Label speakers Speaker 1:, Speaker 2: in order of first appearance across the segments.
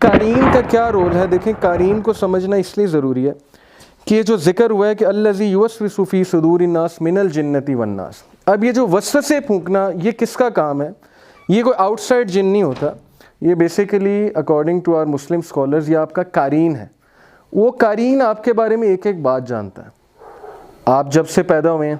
Speaker 1: قارین کا کیا رول ہے؟ دیکھیں، قارین کو سمجھنا اس لیے ضروری ہے کہ یہ جو ذکر ہوا ہے کہ الذی یوسوس فی صدور الناس من الجنۃ والناس، اب یہ جو وسوسے پھونکنا یہ کس کا کام ہے؟ یہ کوئی آؤٹ سائڈ جن نہیں ہوتا، یہ basically according to our Muslim scholars یہ آپ کا قارین ہے۔ وہ قارین آپ کے بارے میں ایک ایک بات جانتا ہے۔ آپ جب سے پیدا ہوئے ہیں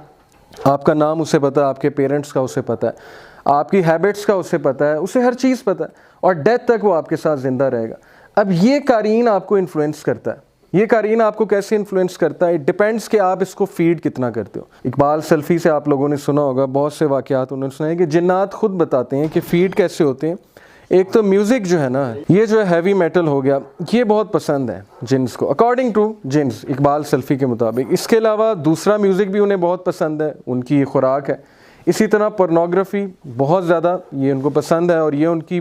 Speaker 1: آپ کا نام اسے پتہ ہے، آپ کے پیرنٹس کا اسے پتہ ہے، آپ کی ہیبٹس کا اسے پتہ ہے، اسے ہر چیز پتہ ہے، اور ڈیتھ تک وہ آپ کے ساتھ زندہ رہے گا۔ اب یہ قارین آپ کو انفلوئنس کرتا ہے۔ یہ قارین آپ کو کیسے انفلوئنس کرتا ہے؟ ڈیپینڈس کہ آپ اس کو فیڈ کتنا کرتے ہو۔ اقبال سلفی سے آپ لوگوں نے سنا ہوگا، بہت سے واقعات انہوں نے سنا ہے کہ جنات خود بتاتے ہیں کہ فیڈ کیسے ہوتے ہیں۔ ایک تو میوزک جو ہے نا، یہ جو ہے ہیوی میٹل ہو گیا، یہ بہت پسند ہے جنس کو، اکارڈنگ ٹو جنس، اقبال سلفی کے مطابق۔ اس کے علاوہ دوسرا میوزک بھی انہیں بہت پسند ہے، ان کی یہ خوراک ہے۔ اسی طرح پورنوگرافی بہت زیادہ یہ ان کو پسند ہے، اور یہ ان کی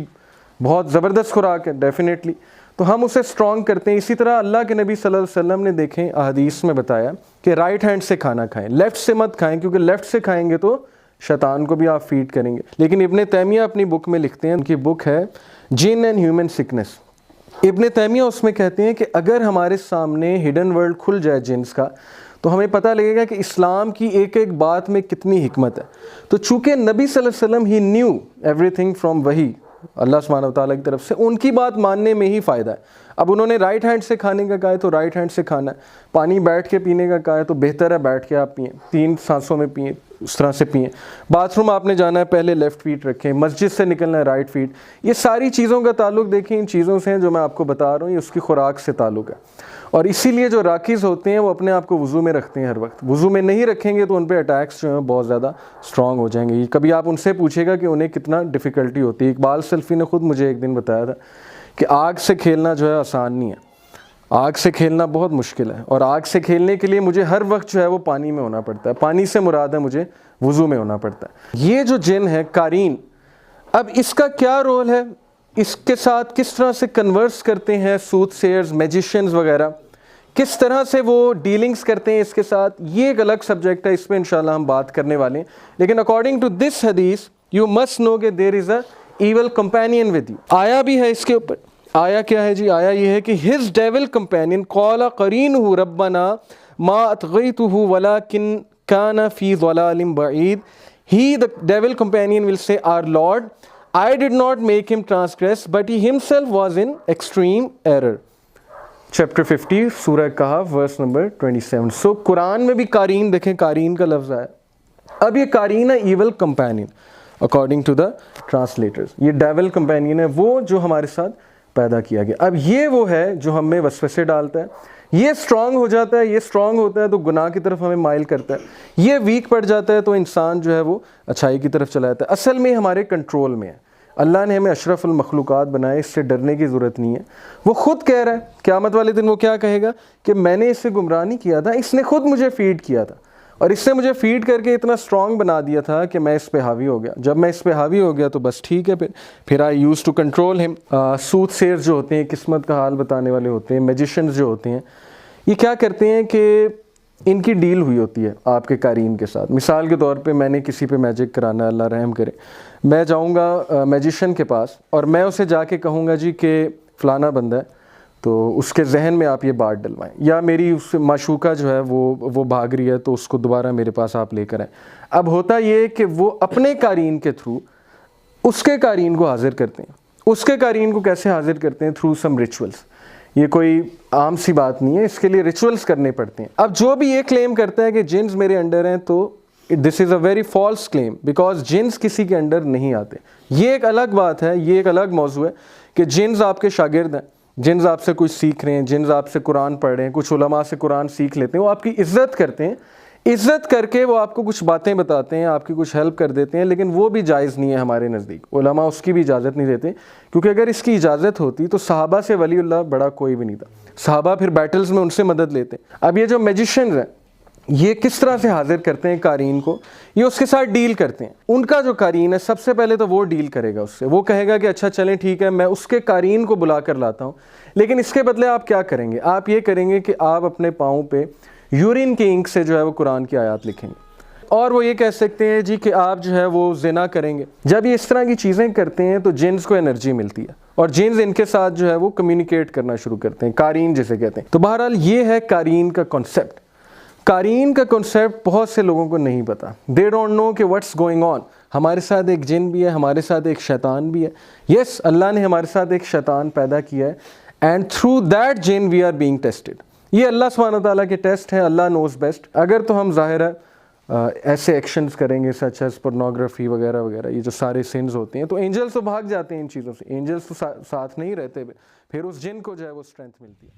Speaker 1: بہت زبردست خوراک ہے ڈیفینیٹلی، تو ہم اسے سٹرونگ کرتے ہیں۔ اسی طرح اللہ کے نبی صلی اللہ علیہ وسلم نے دیکھیں احادیث میں بتایا کہ رائٹ ہینڈ سے کھانا کھائیں، لیفٹ سے مت کھائیں، کیونکہ لیفٹ سے کھائیں گے تو شیطان کو بھی آپ فیڈ کریں گے۔ لیکن ابن تیمیہ اپنی بک میں لکھتے ہیں، ان کی بک ہے جن اینڈ ہیومن سکنس، ابن تیمیہ اس میں کہتے ہیں کہ اگر ہمارے سامنے ہڈن ورلڈ کھل جائے جنس کا تو ہمیں پتہ لگے گا کہ اسلام کی ایک ایک بات میں کتنی حکمت ہے۔ تو چونکہ نبی صلی اللہ علیہ وسلم ہی نیو ایوری تھنگ فرام وحی، اللہ سبحانہ و تعالیٰ کی طرف سے، ان کی بات ماننے میں ہی فائدہ ہے۔ اب انہوں نے رائٹ ہینڈ سے کھانے کا کہا ہے تو رائٹ ہینڈ سے کھانا ہے، پانی بیٹھ کے پینے کا کہا ہے تو بہتر ہے بیٹھ کے آپ پئیں، 3 سانسوں میں پئیں، اس طرح سے پئیں۔ باتھ روم آپ نے جانا ہے پہلے لیفٹ فیٹ رکھیں، مسجد سے نکلنا ہے رائٹ فیٹ۔ یہ ساری چیزوں کا تعلق دیکھیں ان چیزوں سے ہیں جو میں آپ کو بتا رہا ہوں، یہ اس کی خوراک سے تعلق ہے۔ اور اسی لیے جو راکیز ہوتے ہیں وہ اپنے آپ کو وضو میں رکھتے ہیں ہر وقت، وضو میں نہیں رکھیں گے تو ان پہ اٹیکس جو ہیں بہت زیادہ اسٹرانگ ہو جائیں گے۔ کبھی آپ ان سے پوچھے گا کہ انہیں کتنا ڈیفیکلٹی ہوتی ہے۔ اقبال سلفی نے خود مجھے ایک دن بتایا تھا کہ آگ سے کھیلنا جو ہے آسان نہیں ہے، آگ سے کھیلنا بہت مشکل ہے، اور آگ سے کھیلنے کے لیے مجھے ہر وقت جو ہے وہ پانی میں ہونا پڑتا ہے، پانی سے مراد ہے مجھے وضو میں ہونا پڑتا ہے۔ یہ جو جن ہے قارین، اب اس کا کیا رول ہے؟ اس کے ساتھ کس طرح سے کنورس کرتے ہیں سوت سیئرز، میجیشینز وغیرہ، کس طرح سے وہ ڈیلنگز کرتے ہیں اس کے ساتھ، یہ ایک الگ سبجیکٹ ہے، اس پہ انشاءاللہ ہم بات کرنے والے ہیں۔ لیکن اکارڈنگ ٹو دس حدیث یو مسٹ نو کہ دیر از اے ایول کمپینین ود یو۔ آیا بھی ہے اس کے اوپر، آیا کیا ہے جی؟ آیا یہ ہے کہ his devil companion قال قرینہ ربنا ما اطغیتہ ولکن کان فی ضلال بعید، he the devil companion will say our Lord I did not make him transgress but he himself was in extreme error۔ Chapter 50 سورہ کہف ورس نمبر 27۔ سو قرآن میں بھی قارین دیکھیں، قارین کا لفظ آیا۔ اب یہ قارین ہے evil companion according to the translators, یہ ڈیول کمپینین ہے وہ جو ہمارے ساتھ پیدا کیا گیا۔ اب یہ وہ ہے جو ہم میں وسوسے ڈالتا ہے، یہ سٹرونگ ہو جاتا ہے، یہ سٹرونگ ہوتا ہے تو گناہ کی طرف ہمیں مائل کرتا ہے، یہ ویک پڑ جاتا ہے تو انسان جو ہے وہ اچھائی کی طرف چلا جاتا ہے۔ اصل میں ہمارے کنٹرول میں ہے، اللہ نے ہمیں اشرف المخلوقات بنائے، اس سے ڈرنے کی ضرورت نہیں ہے۔ وہ خود کہہ رہا ہے قیامت والے دن وہ کیا کہے گا کہ میں نے اسے گمراہ نہیں کیا تھا، اس نے خود مجھے فیڈ کیا تھا، اور اس نے مجھے فیڈ کر کے اتنا سٹرونگ بنا دیا تھا کہ میں اس پہ حاوی ہو گیا۔ جب میں اس پہ حاوی ہو گیا تو بس ٹھیک ہے، پھر آئی یوز ٹو کنٹرول ہم۔ سوت سیر جو ہوتے ہیں، قسمت کا حال بتانے والے ہوتے ہیں، میجیشنز جو ہوتے ہیں، یہ کیا کرتے ہیں کہ ان کی ڈیل ہوئی ہوتی ہے آپ کے قارین کے ساتھ۔ مثال کے طور پہ میں نے کسی پہ میجک کرانا ہے، اللہ رحم کرے، میں جاؤں گا میجیشین کے پاس اور میں اسے جا کے کہوں گا جی کہ فلانا بندہ ہے تو اس کے ذہن میں آپ یہ بات ڈلوائیں، یا میری اس معشوقہ جو ہے وہ بھاگ رہی ہے تو اس کو دوبارہ میرے پاس آپ لے کر آئیں۔ اب ہوتا یہ کہ وہ اپنے قارین کے تھرو اس کے قارین کو حاضر کرتے ہیں۔ اس کے قارین کو کیسے حاضر کرتے ہیں؟ تھرو سم ریچولس۔ یہ کوئی عام سی بات نہیں ہے، اس کے لیے ریچولس کرنے پڑتے ہیں۔ اب جو بھی یہ کلیم کرتا ہے کہ جنس میرے انڈر ہیں تو this is a very false claim, because جنس کسی کے انڈر نہیں آتے۔ یہ ایک الگ بات ہے، یہ ایک الگ موضوع ہے کہ جنس آپ کے شاگرد ہیں، جنس آپ سے کچھ سیکھ رہے ہیں، جنس آپ سے قرآن پڑھ رہے ہیں، کچھ علماء سے قرآن سیکھ لیتے ہیں، وہ آپ کی عزت کرتے ہیں، عزت کر کے وہ آپ کو کچھ باتیں بتاتے ہیں، آپ کی کچھ ہیلپ کر دیتے ہیں، لیکن وہ بھی جائز نہیں ہے ہمارے نزدیک۔ علماء اس کی بھی اجازت نہیں دیتے، کیونکہ اگر اس کی اجازت ہوتی تو صحابہ سے ولی اللہ بڑا کوئی بھی نہیں تھا، صحابہ پھر بیٹلز میں ان سے مدد لیتے۔ اب یہ جو میجیشنز ہیں یہ کس طرح سے حاضر کرتے ہیں قارین کو؟ یہ اس کے ساتھ ڈیل کرتے ہیں۔ ان کا جو قارین ہے سب سے پہلے تو وہ ڈیل کرے گا اس سے، وہ کہے گا کہ اچھا چلیں ٹھیک ہے، میں اس کے قارین کو بلا کر لاتا ہوں، لیکن اس کے بدلے آپ کیا کریں گے؟ آپ یہ کریں گے کہ آپ اپنے پاؤں پہ یورین کے انک سے جو ہے وہ قرآن کی آیات لکھیں گے۔ اور وہ یہ کہہ سکتے ہیں جی کہ آپ جو ہے وہ زنا کریں گے. جب یہ اس طرح کی چیزیں کرتے ہیں تو جنس کو انرجی ملتی ہے اور جنس ان کے ساتھ جو ہے وہ کمیونیکیٹ کرنا شروع کرتے ہیں, قارین جسے کہتے ہیں. تو بہرحال یہ ہے قارین کا کنسیپٹ. قارین کا کنسیپٹ بہت سے لوگوں کو نہیں پتا. دے ڈونٹ نو کہ واٹس گوئنگ آن. ہمارے ساتھ ایک جن بھی ہے, ہمارے ساتھ ایک شیطان بھی ہے. یس, اللہ نے ہمارے ساتھ ایک شیطان پیدا کیا ہے, اینڈ تھرو دیٹ جن وی آر بینگ ٹیسٹڈ. یہ اللہ سبحانہ تعالیٰ کے ٹیسٹ ہیں, اللہ نوز بیسٹ. اگر تو ہم ظاہر ہے ایسے ایکشنز کریں گے سچ ایز پورنوگرافی وغیرہ وغیرہ, یہ جو سارے سینز ہوتے ہیں, تو اینجلس تو بھاگ جاتے ہیں ان چیزوں سے. اینجلس تو ساتھ نہیں رہتے, پھر اس جن کو جو ہے وہ اسٹرینتھ ملتی ہے.